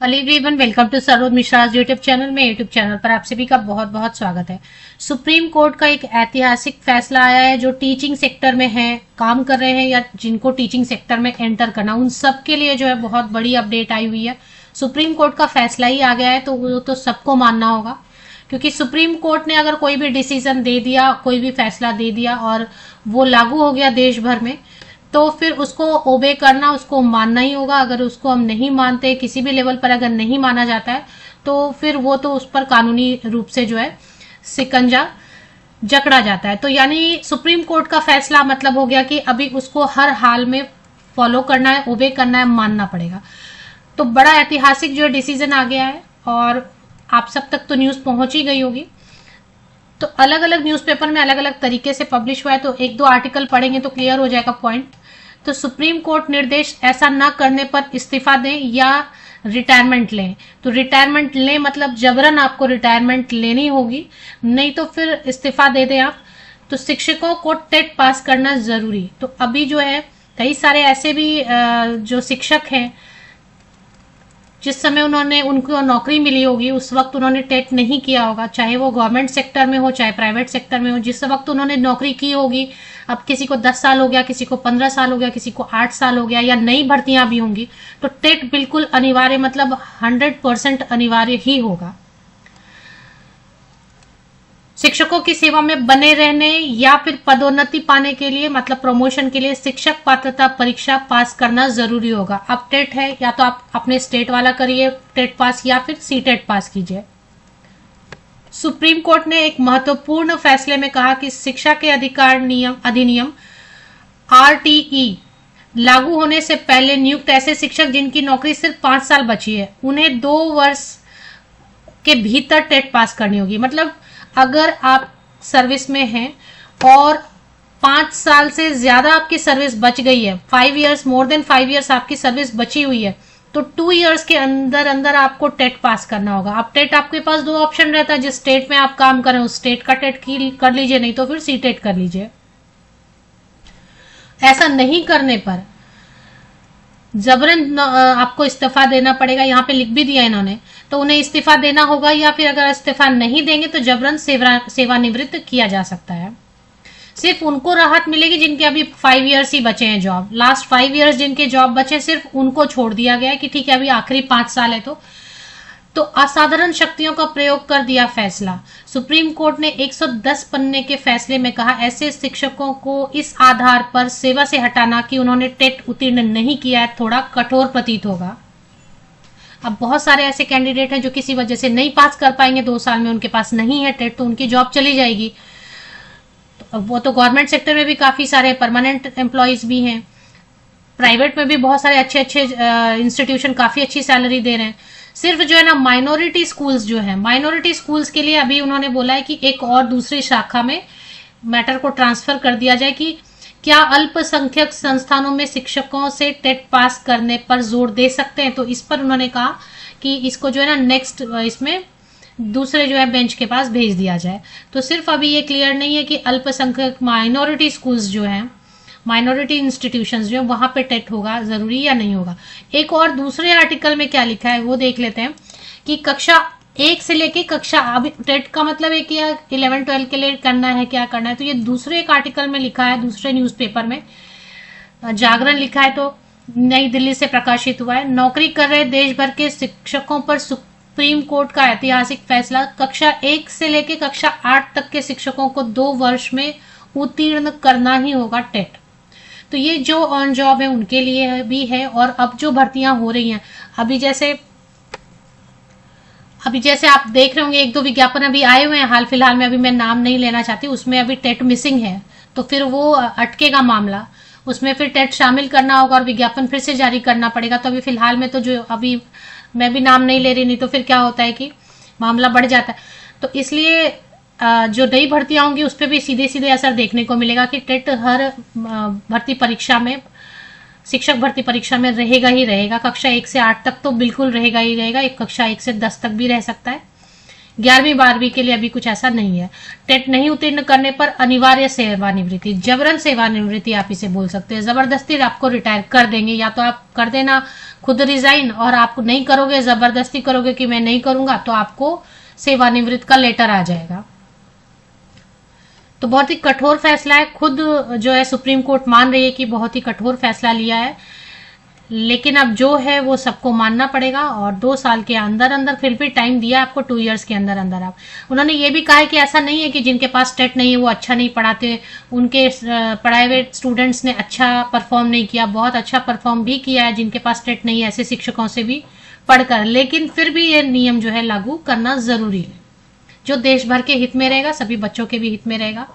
Hello everyone, welcome to Saroj Mishra YouTube channel में। YouTube channel पर आप सभी का बहुत बहुत स्वागत है। सुप्रीम कोर्ट का एक ऐतिहासिक फैसला आया है। जो टीचिंग सेक्टर में है, काम कर रहे हैं या जिनको टीचिंग सेक्टर में एंटर करना, उन सब के लिए जो है बहुत बड़ी अपडेट आई हुई है। सुप्रीम कोर्ट का फैसला ही आ गया है तो वो तो सबको मानना होगा, क्योंकि सुप्रीम कोर्ट ने अगर कोई भी डिसीजन दे दिया, कोई भी फैसला दे दिया और वो लागू हो गया देश भर में, तो फिर उसको ओबे करना, उसको मानना ही होगा। अगर उसको हम नहीं मानते, किसी भी लेवल पर अगर नहीं माना जाता है, तो फिर वो तो उस पर कानूनी रूप से जो है सिकंजा जकड़ा जाता है। तो यानी सुप्रीम कोर्ट का फैसला मतलब हो गया कि अभी उसको हर हाल में फॉलो करना है, ओबे करना है, मानना पड़ेगा। तो बड़ा ऐतिहासिक जो डिसीजन आ गया है और आप सब तक तो न्यूज पहुंच ही गई होगी। तो अलग अलग न्यूज़पेपर में अलग अलग तरीके से पब्लिश हुआ है, तो एक दो आर्टिकल पढ़ेंगे तो क्लियर हो जाएगा पॉइंट। तो सुप्रीम कोर्ट निर्देश ऐसा न करने पर इस्तीफा दें या रिटायरमेंट लें। तो रिटायरमेंट लें मतलब जबरन आपको रिटायरमेंट लेनी होगी, नहीं तो फिर इस्तीफा दे दें आप। तो शिक्षकों को टेट पास करना जरूरी। तो अभी जो है कई सारे ऐसे भी जो शिक्षक हैं, जिस समय उनको नौकरी मिली होगी उस वक्त उन्होंने टेट नहीं किया होगा, चाहे वो गवर्नमेंट सेक्टर में हो चाहे प्राइवेट सेक्टर में हो। जिस वक्त उन्होंने नौकरी की होगी, अब किसी को 10 साल हो गया, किसी को 15 साल हो गया, किसी को 8 साल हो गया, या नई भर्तियां भी होंगी, तो टेट बिल्कुल अनिवार्य, मतलब 100% अनिवार्य ही होगा। शिक्षकों की सेवा में बने रहने या फिर पदोन्नति पाने के लिए, मतलब प्रमोशन के लिए, शिक्षक पात्रता परीक्षा पास करना जरूरी होगा। अब टेट है, या तो आप अपने स्टेट वाला करिए टेट पास, या फिर सी टेट पास कीजिए। सुप्रीम कोर्ट ने एक महत्वपूर्ण फैसले में कहा कि शिक्षा के अधिकार अधिनियम आरटीई लागू होने से पहले नियुक्त ऐसे शिक्षक जिनकी नौकरी सिर्फ 5 साल बची है, उन्हें 2 वर्ष के भीतर टेट पास करनी होगी। मतलब अगर आप सर्विस में हैं और 5 साल से ज्यादा आपकी सर्विस बच गई है, 5 इयर्स, मोर देन 5 इयर्स आपकी सर्विस बची हुई है, तो 2 इयर्स के अंदर अंदर आपको टेट पास करना होगा। अब टेट आपके पास 2 ऑप्शन रहता है, जिस स्टेट में आप काम करें उस स्टेट का टेट कर लीजिए, नहीं तो फिर सी टेट कर लीजिए। ऐसा नहीं करने पर जबरन आपको इस्तीफा देना पड़ेगा। यहाँ पे लिख भी दिया इन्होंने, तो उन्हें इस्तीफा देना होगा, या फिर अगर इस्तीफा नहीं देंगे तो जबरन सेवानिवृत्त किया जा सकता है। सिर्फ उनको राहत मिलेगी जिनके अभी 5 इयर्स ही बचे हैं जॉब। लास्ट 5 इयर्स जिनके जॉब बचे, सिर्फ उनको छोड़ दिया गया है कि ठीक है अभी आखिरी 5 साल है। तो असाधारण शक्तियों का प्रयोग कर दिया फैसला। सुप्रीम कोर्ट ने 110 पन्ने के फैसले में कहा, ऐसे शिक्षकों को इस आधार पर सेवा से हटाना कि उन्होंने टेट उत्तीर्ण नहीं किया है, थोड़ा कठोर प्रतीत होगा। अब बहुत सारे ऐसे कैंडिडेट हैं जो किसी वजह से नहीं पास कर पाएंगे, 2 साल में उनके पास नहीं है टेट, तो उनकी जॉब चली जाएगी। तो वो तो गवर्नमेंट सेक्टर में भी काफी सारे परमानेंट एम्प्लॉयज भी हैं, प्राइवेट में भी बहुत सारे अच्छे अच्छे इंस्टीट्यूशन काफी अच्छी सैलरी दे रहे हैं। सिर्फ जो है ना माइनॉरिटी स्कूल्स जो है, माइनॉरिटी स्कूल्स के लिए अभी उन्होंने बोला है कि एक और दूसरी शाखा में मैटर को ट्रांसफर कर दिया जाए कि क्या अल्पसंख्यक संस्थानों में शिक्षकों से टेट पास करने पर जोर दे सकते हैं। तो इस पर उन्होंने कहा कि इसको जो है ना नेक्स्ट इसमें दूसरे जो है बेंच के पास भेज दिया जाए। तो सिर्फ अभी ये क्लियर नहीं है कि अल्पसंख्यक माइनॉरिटी स्कूल्स जो हैं, माइनॉरिटी इंस्टीट्यूशंस जो है, वहां पे टेट होगा जरूरी या नहीं होगा। एक और दूसरे आर्टिकल में क्या लिखा है वो देख लेते हैं कि कक्षा 1 से लेके कक्षा, अभी टेट का मतलब है कि 11-12 के लिए करना है, क्या करना है। तो ये दूसरे एक आर्टिकल में लिखा है, दूसरे न्यूज़पेपर में, जागरण लिखा है, तो नई दिल्ली से प्रकाशित हुआ है। नौकरी कर रहे देश भर के शिक्षकों पर सुप्रीम कोर्ट का ऐतिहासिक फैसला, कक्षा 1 से लेके कक्षा 8 तक के शिक्षकों को 2 वर्ष में उत्तीर्ण करना ही होगा टेट। तो ये जो ऑन जॉब है उनके लिए भी है। और अब जो भर्तियां हो रही हैं, अभी जैसे आप देख रहे होंगे, 1-2 विज्ञापन अभी आए हुए हैं हाल फिलहाल में, अभी मैं नाम नहीं लेना चाहती, उसमें अभी टेट मिसिंग है, तो फिर वो अटकेगा मामला, उसमें फिर टेट शामिल करना होगा और विज्ञापन फिर से जारी करना पड़ेगा। तो अभी फिलहाल में तो जो अभी मैं भी नाम नहीं ले रही, नहीं तो फिर क्या होता है कि मामला बढ़ जाता है। तो इसलिए जो नई भर्तियां होंगी उस पर भी सीधे सीधे असर देखने को मिलेगा कि टेट हर भर्ती परीक्षा में, शिक्षक भर्ती परीक्षा में रहेगा ही रहेगा। कक्षा 1 से 8 तक तो बिल्कुल रहेगा ही रहेगा, एक कक्षा 1 से 10 तक भी रह सकता है, 11वीं 12वीं के लिए अभी कुछ ऐसा नहीं है। टेट नहीं उत्तीर्ण करने पर अनिवार्य सेवानिवृत्ति, जबरन सेवानिवृत्ति आप इसे बोल सकते हैं। जबरदस्ती आपको रिटायर कर देंगे, या तो आप कर देना खुद रिजाइन, और आप नहीं करोगे, जबरदस्ती करोगे कि मैं नहीं करूंगा, तो आपको सेवानिवृत्त का लेटर आ जाएगा। तो बहुत ही कठोर फैसला है, खुद जो है सुप्रीम कोर्ट मान रही है कि बहुत ही कठोर फैसला लिया है, लेकिन अब जो है वो सबको मानना पड़ेगा। और 2 साल के अंदर अंदर, फिर भी टाइम दिया आपको, 2 इयर्स के अंदर अंदर आप। उन्होंने ये भी कहा है कि ऐसा नहीं है कि जिनके पास टेट नहीं है वो अच्छा नहीं पढ़ाते, उनके प्राइवेट स्टूडेंट्स ने अच्छा परफॉर्म नहीं किया, बहुत अच्छा परफॉर्म भी किया है जिनके पास टेट नहीं है, ऐसे शिक्षकों से भी पढ़कर। लेकिन फिर भी ये नियम जो है लागू करना जरूरी है, जो देश भर के हित में रहेगा, सभी बच्चों के भी हित में रहेगा।